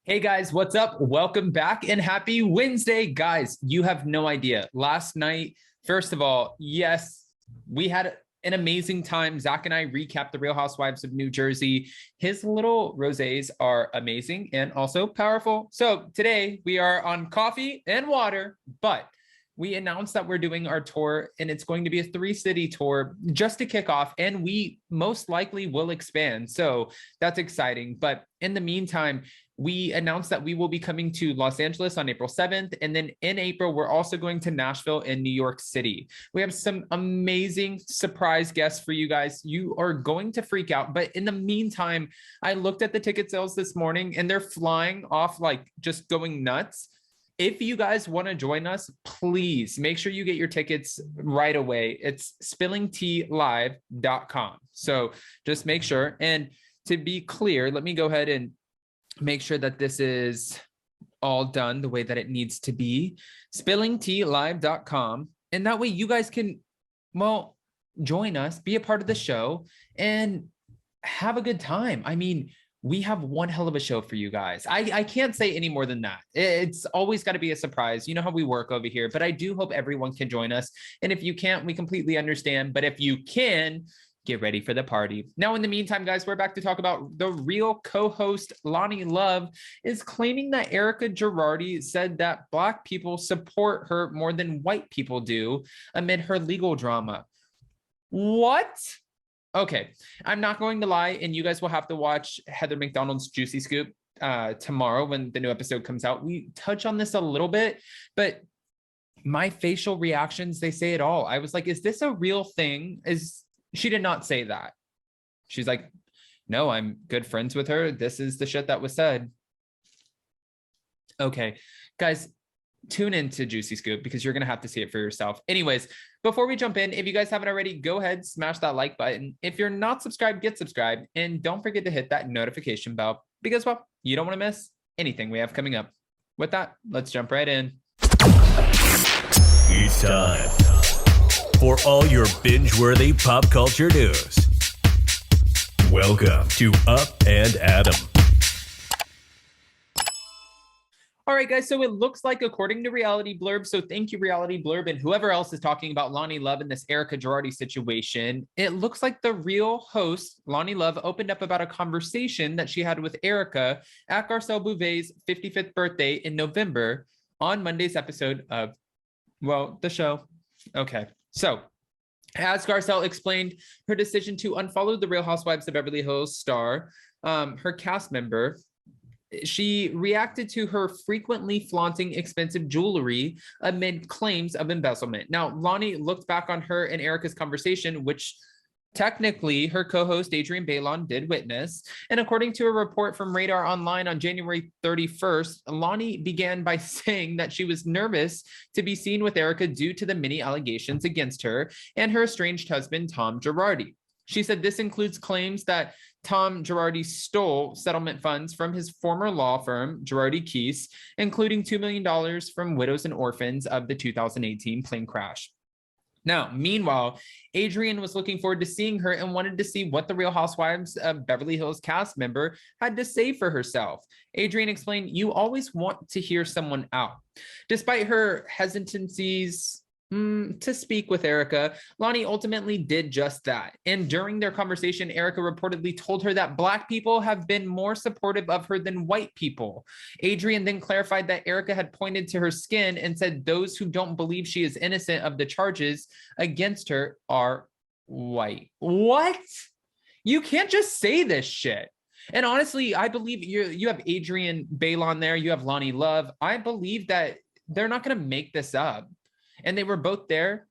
Hey guys, what's up? Welcome back and happy Wednesday. Guys, you have no idea. Last night, first of all, yes, we had an amazing time. Zach and I recapped the Real Housewives of New Jersey. His little rosés are amazing and also powerful. So today we are on coffee and water, but we announced that we're doing our tour and it's going to be a 3-city tour just to kick off, and we most likely will expand. So that's exciting. But in the meantime, we announced that we will be coming to Los Angeles on April 7th. And then in April, we're also going to Nashville and New York City. We have some amazing surprise guests for you guys. You are going to freak out. But in the meantime, I looked at the ticket sales this morning and they're flying off, like just going nuts. If you guys want to join us, please make sure you get your tickets right away. It's spillingtealive.com. So just make sure. And to be clear, let me go ahead and make sure that this is all done the way that it needs to be. spillingtealive.com. And that way you guys can, well, join us, be a part of the show, and have a good time. I mean, we have one hell of a show for you guys. I can't say any more than that. It's always got to be a surprise. You know how we work over here, but I do hope everyone can join us. And if you can't, we completely understand. But if you can, get ready for the party. Now, in the meantime, guys, we're back to talk about the Real co-host Lonnie Love is claiming that Erika Girardi said that Black people support her more than white people do amid her legal drama. What? Okay, I'm not going to lie, and you guys will have to watch Heather McDonald's Juicy Scoop tomorrow when the new episode comes out. We touch on this a little bit, but my facial reactions, they say it all. I was like, is this a real thing? She did not say that. She's like, no, I'm good friends with her. This is the shit that was said. Okay, guys, tune into Juicy Scoop because you're going to have to see it for yourself. Anyways, before we jump in, if you guys haven't already, go ahead, smash that like button. If you're not subscribed, get subscribed. And don't forget to hit that notification bell because, well, you don't want to miss anything we have coming up. With that, let's jump right in. It's time for all your binge-worthy pop culture news. Welcome to Up and Adam. All right, guys, so it looks like, according to Reality Blurb, so thank you, Reality Blurb, and whoever else is talking about Lonnie Love in this Erika Girardi situation, it looks like the Real host, Lonnie Love, opened up about a conversation that she had with Erika at Garcelle Bouvet's 55th birthday in November on Monday's episode of, well, the show. Okay, so as Garcelle explained her decision to unfollow the Real Housewives of Beverly Hills star, her cast member, she reacted to her frequently flaunting expensive jewelry amid claims of embezzlement. Now, Lonnie looked back on her and Erika's conversation, which technically her co-host Adrienne Bailon did witness. And according to a report from Radar Online on January 31st, Lonnie began by saying that she was nervous to be seen with Erika due to the many allegations against her and her estranged husband, Tom Girardi. She said this includes claims that Tom Girardi stole settlement funds from his former law firm, Girardi Keese, including $2 million from widows and orphans of the 2018 plane crash. Now, meanwhile, Adrienne was looking forward to seeing her and wanted to see what the Real Housewives of Beverly Hills cast member had to say for herself. Adrienne explained, "You always want to hear someone out." Despite her hesitancies to speak with Erika, Lonnie ultimately did just that. And during their conversation, Erika reportedly told her that Black people have been more supportive of her than white people. Adrienne then clarified that Erika had pointed to her skin and said those who don't believe she is innocent of the charges against her are white. What? You can't just say this shit. And honestly, I believe you have Adrienne Bailon there, you have Lonnie Love. I believe that they're not going to make this up. And they were both there,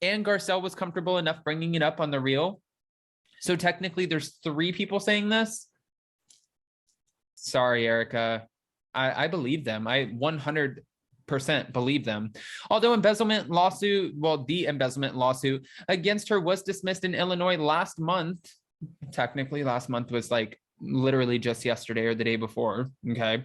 and Garcelle was comfortable enough bringing it up on the Real. So technically there's 3 people saying this. Sorry, Erika. I believe them. I 100% believe them. Although the embezzlement lawsuit against her was dismissed in Illinois last month. Technically last month was like literally just yesterday or the day before. Okay.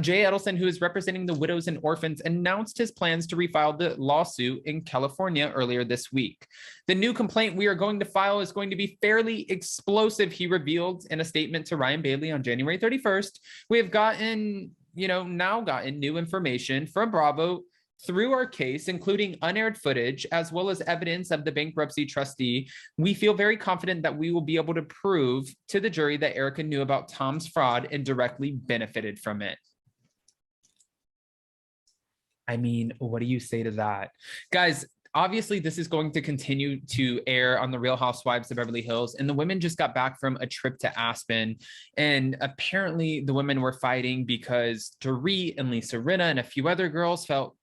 Jay Edelson, who is representing the widows and orphans, announced his plans to refile the lawsuit in California earlier this week. The new complaint we are going to file is going to be fairly explosive, he revealed in a statement to Ryan Bailey on January 31st. We have gotten, now gotten new information from Bravo through our case, including unaired footage, as well as evidence of the bankruptcy trustee. We feel very confident that we will be able to prove to the jury that Erika knew about Tom's fraud and directly benefited from it. I mean, what do you say to that? Guys, obviously, this is going to continue to air on the Real Housewives of Beverly Hills. And the women just got back from a trip to Aspen. And apparently the women were fighting because Dorit and Lisa Rinna and a few other girls felt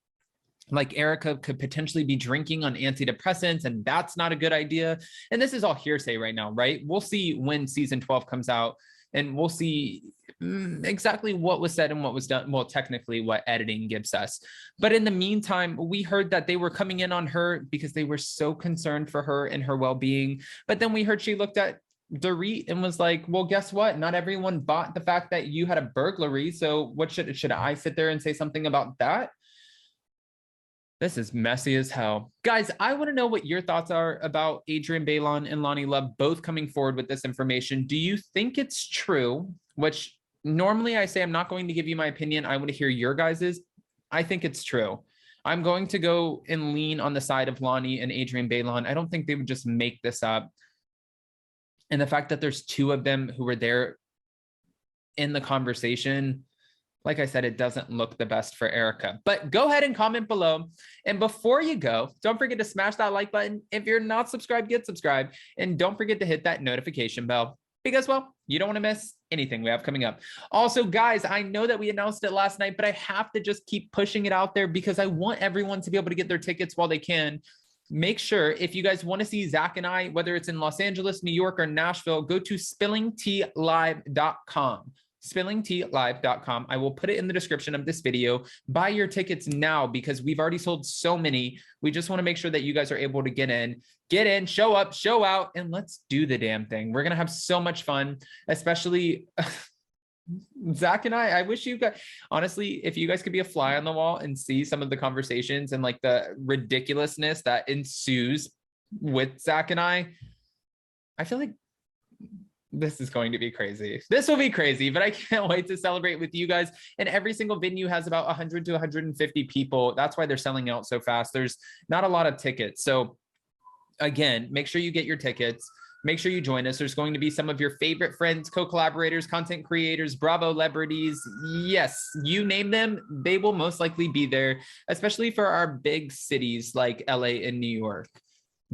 like Erika could potentially be drinking on antidepressants, and that's not a good idea. And this is all hearsay right now, right? We'll see when season 12 comes out, and we'll see exactly what was said and what was done. Well, technically what editing gives us. But in the meantime, we heard that they were coming in on her because they were so concerned for her and her well-being. But then we heard she looked at Dorit and was like, well, guess what? Not everyone bought the fact that you had a burglary. So what should I sit there and say something about that? This is messy as hell. Guys, I want to know what your thoughts are about Adrienne Bailon and Lonnie Love both coming forward with this information. Do you think it's true? Which normally I say I'm not going to give you my opinion. I want to hear your guys's. I think it's true. I'm going to go and lean on the side of Lonnie and Adrienne Bailon. I don't think they would just make this up. And the fact that there's two of them who were there in the conversation, like I said, it doesn't look the best for Erika. But go ahead and comment below. And before you go, don't forget to smash that like button. If you're not subscribed, get subscribed. And don't forget to hit that notification bell because, well, you don't want to miss anything we have coming up. Also, guys, I know that we announced it last night, but I have to just keep pushing it out there because I want everyone to be able to get their tickets while they can. Make sure if you guys want to see Zach and I, whether it's in Los Angeles, New York, or Nashville, go to spillingtealive.com. spillingtealive.com. I will put it in the description of this video. Buy your tickets now because we've already sold so many. We just want to make sure that you guys are able to get in, show up, show out, and let's do the damn thing. We're going to have so much fun, especially Zach and I wish you guys, honestly, if you guys could be a fly on the wall and see some of the conversations and like the ridiculousness that ensues with Zach and I feel like this is going to be crazy. This will be crazy, but I can't wait to celebrate with you guys. And every single venue has about 100 to 150 people. That's why they're selling out so fast. There's not a lot of tickets. So again, make sure you get your tickets. Make sure you join us. There's going to be some of your favorite friends, co-collaborators, content creators, Bravo celebrities. Yes, you name them, they will most likely be there, especially for our big cities like LA and New York.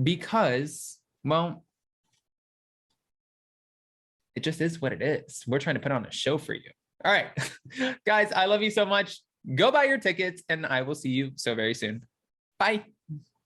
Because, well, it just is what it is. We're trying to put on a show for you. All right, guys, I love you so much. Go buy your tickets and I will see you so very soon. Bye.